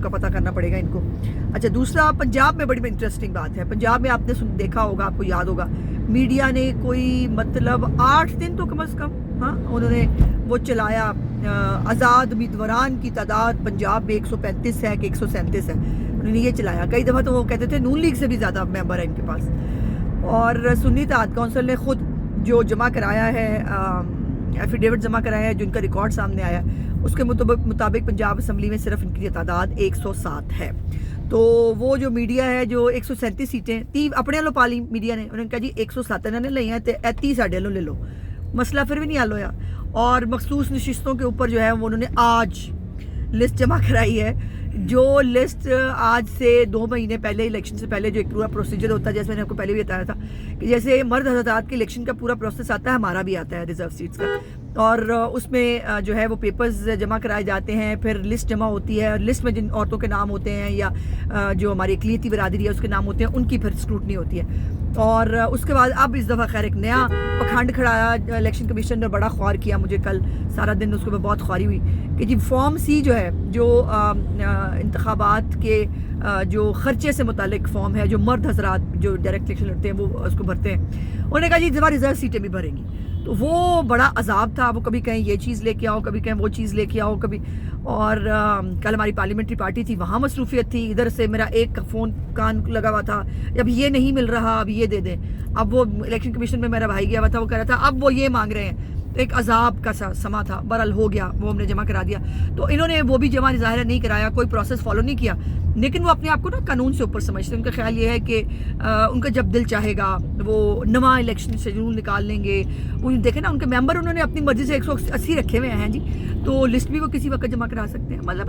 کا پتہ کرنا پڑے گا ان کو. اچھا دوسرا پنجاب میں بڑی انٹرسٹنگ بات ہے. پنجاب میں آپ نے دیکھا ہوگا, آپ کو یاد ہوگا, میڈیا نے کوئی مطلب 8 دن تو کم از کم انہوں نے وہ چلایا, آزاد امیدواران کی تعداد پنجاب میں 135 ہے کہ 137 ہے, انہوں نے یہ چلایا. کئی دفعہ تو وہ کہتے تھے نون لیگ سے بھی زیادہ ممبر ہیں ان کے پاس. اور سنی اتحاد کونسل نے خود جو جمع کرایا ہے, ایفیڈیوٹ جمع کرایا ہے, جو ان کا ریکارڈ سامنے آیا ہے, اس کے مطابق پنجاب اسمبلی میں صرف ان کی تعداد 107 ہے. تو وہ جو میڈیا ہے جو 137 سیٹیں 30 اپنے والوں پالی میڈیا نے, انہوں نے کہا جی 107 انہوں نے لئی ہیں تے 30 ساڈے والوں لے لو. مسئلہ پھر بھی نہیں حل ہویا, اور مخصوص نشستوں کے اوپر جو ہے وہ انہوں نے آج لسٹ جمع کرائی ہے. جو لسٹ آج سے 2 مہینے پہلے الیکشن سے پہلے جو ایک پورا پروسیجر ہوتا ہے, جیسے میں نے آپ کو پہلے بھی بتایا تھا کہ جیسے مرد حضرات کے الیکشن کا پورا پروسیس آتا ہے, ہمارا بھی آتا ہے ریزرو سیٹس کا, اور اس میں جو ہے وہ پیپرز جمع کرائے جاتے ہیں, پھر لسٹ جمع ہوتی ہے, لسٹ میں جن عورتوں کے نام ہوتے ہیں یا جو ہماری اقلیتی برادری ہے اس کے نام ہوتے ہیں, ان کی پھر اسکروٹنی ہوتی ہے. اور اس کے بعد اب اس دفعہ خیر ایک نیا پکھنڈ کھڑایا الیکشن کمیشن نے, بڑا خوار کیا, مجھے کل سارا دن اس کو بہت خواری ہوئی کہ جی فارم سی جو ہے جو انتخابات کے جو خرچے سے متعلق فارم ہے, جو مرد حضرات جو ڈائریکٹ الیکشن لڑتے ہیں وہ اس کو بھرتے ہیں, انہوں نے کہا جی ریزرو سیٹیں بھی بھریں گی. تو وہ بڑا عذاب تھا, وہ کبھی کہیں یہ چیز لے کے آؤ, کبھی کہیں وہ چیز لے کے آؤ, کبھی. اور کل ہماری پارلیمنٹری پارٹی تھی, وہاں مصروفیت تھی, ادھر سے میرا ایک فون کان لگا ہوا تھا, اب یہ نہیں مل رہا, اب یہ دے دیں. اب وہ الیکشن کمیشن میں میرا بھائی گیا ہوا تھا, وہ کہہ رہا تھا اب وہ یہ مانگ رہے ہیں. تو ایک عذاب کا سما تھا, بہرحال ہو گیا, وہ ہم نے جمع کرا دیا. تو انہوں نے وہ بھی جمع ظاہر نہیں کرایا, کوئی پروسیس فالو نہیں کیا, لیکن وہ اپنے آپ کو نا قانون سے اوپر سمجھتے ہیں. ان کا خیال یہ ہے کہ ان کا جب دل چاہے گا وہ نواں الیکشن شیڈول نکال لیں گے. وہ دیکھیں نا ان کے ممبر انہوں نے اپنی مرضی سے 180 رکھے ہوئے ہیں جی, تو لسٹ بھی وہ کسی وقت جمع کرا سکتے ہیں. مطلب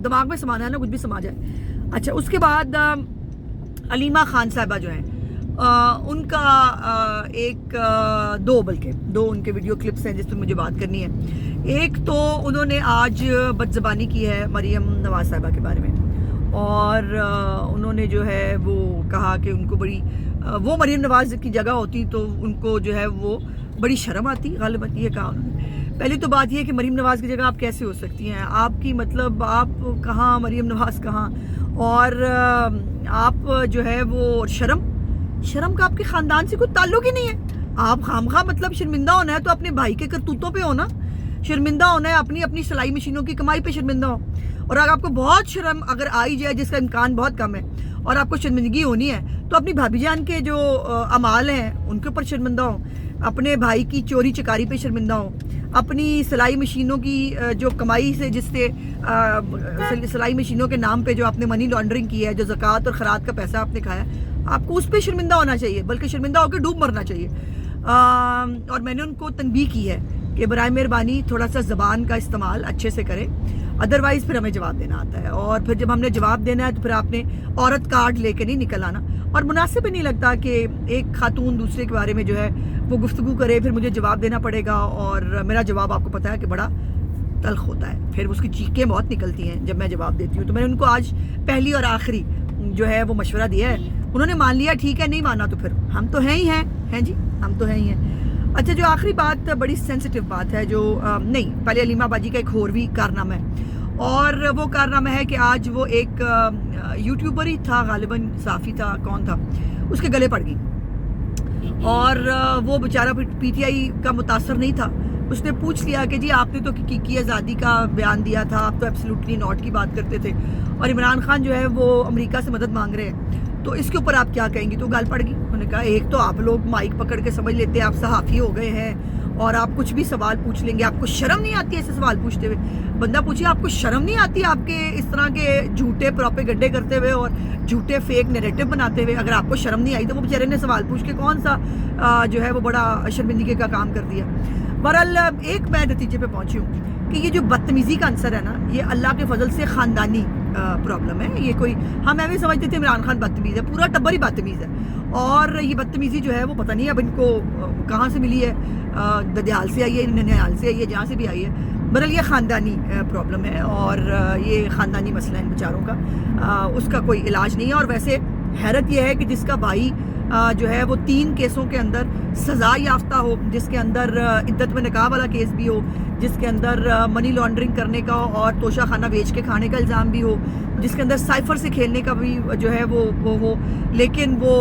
دماغ میں سمانا ہے نا, کچھ بھی سما جائے. اچھا اس کے بعد علیمہ خان صاحبہ جو ہیں, ان کا ایک دو ان کے ویڈیو کلپس ہیں جس پر مجھے بات کرنی ہے. ایک تو انہوں نے آج بد زبانی کی ہے مریم نواز صاحبہ کے بارے میں, اور انہوں نے جو ہے وہ کہا کہ ان کو بڑی وہ مریم نواز کی جگہ ہوتی تو ان کو جو ہے وہ بڑی شرم آتی, غالباً یہ کہا انہوں نے. پہلی تو بات یہ کہ مریم نواز کی جگہ آپ کیسے ہو سکتی ہیں, آپ کی مطلب آپ کہاں, مریم نواز کہاں, اور آپ جو ہے وہ شرم کا آپ کے خاندان سے کوئی تعلق ہی نہیں ہے. آپ خامخواہ مطلب شرمندہ ہونا ہے تو اپنے بھائی کے کرتوتوں پہ ہونا, شرمندہ ہونا ہے اپنی سلائی مشینوں کی کمائی پہ شرمندہ ہو. اور اگر آپ کو بہت شرم اگر آئی جائے, جس کا امکان بہت کم ہے, اور آپ کو شرمندگی ہونی ہے, تو اپنی بھابھی جان کے جو اعمال ہیں ان کے اوپر شرمندہ ہوں, اپنے بھائی کی چوری چکاری پہ شرمندہ ہوں, اپنی سلائی مشینوں کی جو کمائی سے جس سے سلائی مشینوں کے نام پہ جو آپ نے منی لانڈرنگ کی ہے, جو زکوٰۃ اور خیرات کا پیسہ آپ نے کھایا, آپ کو اس پہ شرمندہ ہونا چاہیے, بلکہ شرمندہ ہو کے ڈوب مرنا چاہیے. اور میں نے ان کو تنبیہ کی ہے کہ برائے مہربانی تھوڑا سا زبان کا استعمال اچھے سے کریں, ادروائز پھر ہمیں جواب دینا آتا ہے, اور پھر جب ہم نے جواب دینا ہے تو پھر آپ نے عورت کارڈ لے کے نہیں نکل آنا. اور مناسب بھی نہیں لگتا کہ ایک خاتون دوسرے کے بارے میں جو ہے وہ گفتگو کرے, پھر مجھے جواب دینا پڑے گا, اور میرا جواب آپ کو پتہ ہے کہ بڑا تلخ ہوتا ہے, پھر اس کی چیخیں بہت نکلتی ہیں جب میں جواب دیتی ہوں. تو میں نے ان کو آج پہلی اور آخری جو ہے وہ مشورہ دیا ہے, انہوں نے مان لیا, ٹھیک ہے, نہیں مانا تو پھر ہم تو ہیں ہی ہیں جی, ہم تو ہیں ہی ہیں. اچھا جو آخری بات بڑی سینسٹیو بات ہے, جو نہیں پہلے علیمہ باجی کا ایک اور بھی کارنامہ ہے, اور وہ کارنامہ ہے کہ آج وہ ایک یوٹیوبر ہی تھا, غالباً صحافی تھا, کون تھا, اس کے گلے پڑ گئی, اور وہ بیچارہ پی ٹی آئی کا متاثر نہیں تھا. اس نے پوچھ لیا کہ جی آپ نے تو کی آزادی کا بیان دیا تھا, آپ تو ایبسلیوٹلی ناٹ کی بات کرتے تھے, اور عمران خان جو ہے وہ امریکہ سے مدد مانگ رہے ہیں, تو اس کے اوپر آپ کیا کہیں گی. تو گال پڑ گئی. انہوں نے کہا ایک تو آپ لوگ مائک پکڑ کے سمجھ لیتے ہیں آپ صحافی ہو گئے ہیں, اور آپ کچھ بھی سوال پوچھ لیں گے, آپ کو شرم نہیں آتی ایسے سوال پوچھتے ہوئے. بندہ پوچھے آپ کو شرم نہیں آتی آپ کے اس طرح کے جھوٹے پروپیگنڈے کرتے ہوئے اور جھوٹے فیک نیریٹو بناتے ہوئے. اگر آپ کو شرم نہیں آئی تو وہ بیچارے نے سوال پوچھ کے کون سا جو ہے وہ بڑا شرمندگی کا کام کر دیا. بہرحال ایک میں نتیجے پہ پہنچی ہوں کہ یہ جو بدتمیزی کا عنصر ہے نا, یہ اللہ کے فضل سے خاندانی پرابلم ہے. یہ کوئی ہم ایویں سمجھتے تھے عمران خان بدتمیز ہے, پورا ٹبر ہی بدتمیز ہے, اور یہ بدتمیزی جو ہے وہ پتہ نہیں اب ان کو کہاں سے ملی ہے, ددیال سے آئی ہے, ننیال سے آئی ہے, جہاں سے بھی آئی ہے. بہرحال یہ خاندانی پرابلم ہے, اور یہ خاندانی مسئلہ ہے ان بیچاروں کا, اس کا کوئی علاج نہیں ہے. اور ویسے حیرت یہ ہے کہ جس کا بھائی جو ہے وہ 3 کیسوں کے اندر سزا یافتہ ہو، جس کے اندر عدت میں نکاح والا کیس بھی ہو، جس کے اندر منی لانڈرنگ کرنے کا اور توشہ خانہ بیچ کے کھانے کا الزام بھی ہو، جس کے اندر سائفر سے کھیلنے کا بھی جو ہے وہ ہو، لیکن وہ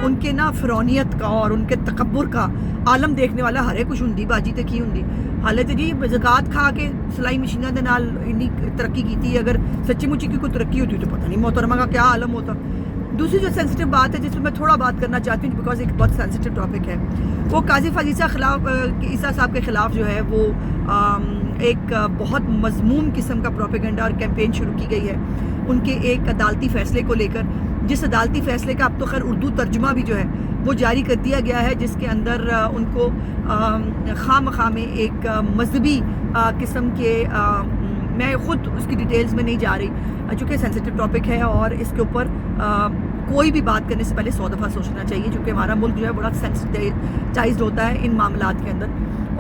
ان کے نا فرونیت کا اور ان کے تکبر کا عالم دیکھنے والا ہرے کچھ ہوں باجی تے کی ہوں حالت جی زکات کھا کے سلائی مشینوں کے نال انی ترقی کی، اگر سچی مچی کی کوئی ترقی ہوتی تو پتہ نہیں محترمہ کا کیا عالم ہوتا۔ دوسری جو سینسٹیو بات ہے جس میں تھوڑا بات کرنا چاہتی ہوں بیکاز ایک بہت سینسٹیو ٹاپک ہے، وہ قاضی فاضل عیسیٰ صاحب کے خلاف جو ہے وہ ایک بہت مذموم قسم کا پروپیگنڈا اور کیمپین شروع کی گئی ہے ان کے ایک عدالتی فیصلے کو لے کر، جس عدالتی فیصلے کا اب تو خیر اردو ترجمہ بھی جو ہے وہ جاری کر دیا گیا ہے، جس کے اندر ان کو خواہ مخواہ میں ایک مذہبی قسم کے میں خود اس کی ڈیٹیلز میں نہیں جا رہی چونکہ سینسٹیو ٹاپک ہے اور اس کے اوپر کوئی بھی بات کرنے سے پہلے 100 دفعہ سوچنا چاہیے، چونکہ ہمارا ملک جو ہے بڑا سینسٹائزڈ ہوتا ہے ان معاملات کے اندر،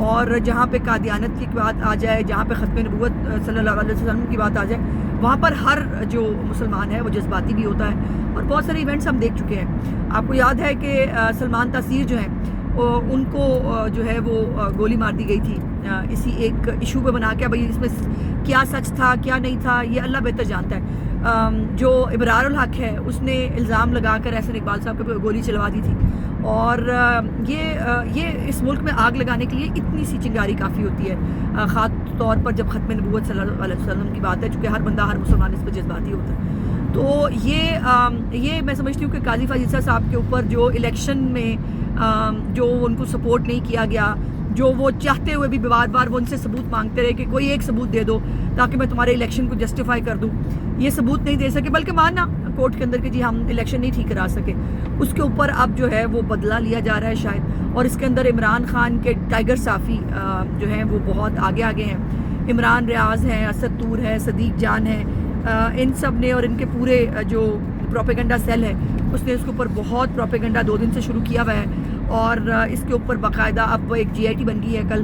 اور جہاں پہ قادیانت کی بات آ جائے، جہاں پہ ختم نبوت صلی اللہ علیہ وسلم کی بات آ جائے، وہاں پر ہر جو مسلمان ہے وہ جذباتی بھی ہوتا ہے، اور بہت سارے ایونٹس ہم دیکھ چکے ہیں۔ آپ کو یاد ہے کہ سلمان تاثیر جو ہیں ان کو جو ہے وہ گولی مار دی گئی تھی اسی ایک ایشو پہ بنا کے، بھائی اس میں کیا سچ تھا کیا نہیں تھا یہ اللہ بہتر جانتا ہے۔ جو ابرار الحق ہے اس نے الزام لگا کر احسن اقبال صاحب کو گولی چلوا دی تھی، اور یہ اس ملک میں آگ لگانے کے لیے اتنی سی چنگاری کافی ہوتی ہے، خاص طور پر جب ختم نبوت صلی اللہ علیہ وسلم کی بات ہے، چونکہ ہر بندہ ہر مسلمان اس پہ جذباتی ہوتا ہے۔ تو یہ میں سمجھتی ہوں کہ قاضی فاضل عیسیٰ صاحب کے اوپر جو الیکشن میں جو ان کو سپورٹ نہیں کیا گیا، جو وہ چاہتے ہوئے بھی بار بار وہ ان سے ثبوت مانگتے رہے کہ کوئی ایک ثبوت دے دو تاکہ میں تمہارے الیکشن کو جسٹیفائی کر دوں، یہ ثبوت نہیں دے سکے، بلکہ ماننا کورٹ کے اندر کہ جی ہم الیکشن نہیں ٹھیک کرا سکے، اس کے اوپر اب جو ہے وہ بدلہ لیا جا رہا ہے شاید، اور اس کے اندر عمران خان کے ٹائیگر صافی جو ہیں وہ بہت آگے ہیں، عمران ریاض ہیں، اسد طور ہے، صدیق جان ہے، ان سب نے اور ان کے پورے جو پروپیگنڈا سیل ہے اس نے اس کے اوپر بہت پروپیگنڈا 2 دن سے شروع کیا ہوا ہے، اور اس کے اوپر باقاعدہ اب ایک GIT بن گئی ہے کل،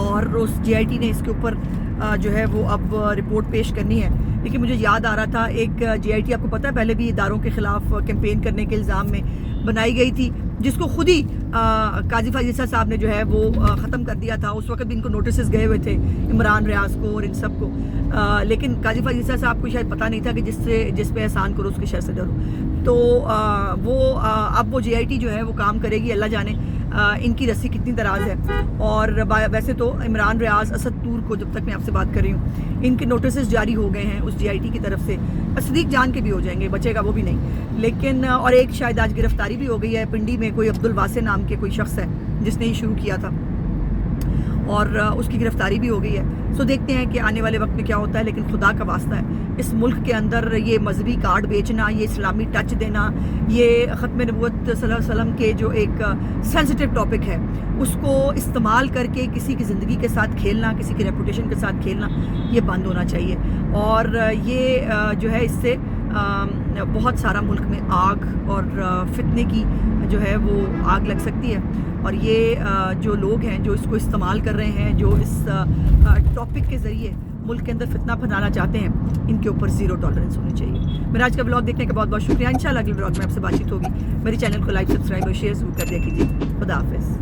اور اس GIT نے اس کے اوپر جو ہے وہ اب رپورٹ پیش کرنی ہے۔ لیکن مجھے یاد آ رہا تھا ایک GIT آپ کو پتہ ہے پہلے بھی اداروں کے خلاف کیمپین کرنے کے الزام میں بنائی گئی تھی، جس کو خود ہی قاضی فاضل عیسیٰ صاحب نے جو ہے وہ ختم کر دیا تھا۔ اس وقت بھی ان کو نوٹسز گئے ہوئے تھے عمران ریاض کو اور ان سب کو، لیکن قاضی فاضل عیسیٰ صاحب کو شاید پتہ نہیں تھا کہ جس پہ احسان کرو اس کے شر سے ڈرو، تو وہ اب وہ GIT جو ہے وہ کام کرے گی، اللہ جانے ان کی رسی کتنی دراز ہے۔ اور ویسے تو عمران ریاض، اسد طور کو جب تک میں آپ سے بات کر رہی ہوں ان کے نوٹسز جاری ہو گئے ہیں اس GIT کی طرف سے، صدیق جان کے بھی ہو جائیں گے، بچے گا وہ بھی نہیں، لیکن اور ایک شاید آج گرفتاری بھی ہو گئی ہے پنڈی میں، کوئی عبدالواسع نام کے کوئی شخص ہے جس نے یہ شروع کیا تھا، اور اس کی گرفتاری بھی ہو گئی ہے۔ سو دیکھتے ہیں کہ آنے والے وقت میں کیا ہوتا ہے، لیکن خدا کا واسطہ ہے اس ملک کے اندر یہ مذہبی کارڈ بیچنا، یہ اسلامی ٹچ دینا، یہ ختم نبوت صلی اللہ علیہ وسلم کے جو ایک سینسٹیو ٹاپک ہے اس کو استعمال کر کے کسی کی زندگی کے ساتھ کھیلنا، کسی کی ریپوٹیشن کے ساتھ کھیلنا، یہ بند ہونا چاہیے، اور یہ جو ہے اس سے بہت سارا ملک میں آگ اور فتنے کی جو ہے وہ آگ لگ سکتی ہے، اور یہ جو لوگ ہیں جو اس کو استعمال کر رہے ہیں، جو اس ٹاپک کے ذریعے ملک کے اندر فتنہ پھیلانا چاہتے ہیں، ان کے اوپر 0 ٹالرنس ہونی چاہیے۔ میرا آج کا بلاگ دیکھنے کا بہت بہت شکریہ، انشاءاللہ اگلے بلاگ میں آپ سے بات چیت ہوگی۔ میری چینل کو لائک، سبسکرائب اور شیئر ضرور کر دیا کیجیے۔ خدا حافظ۔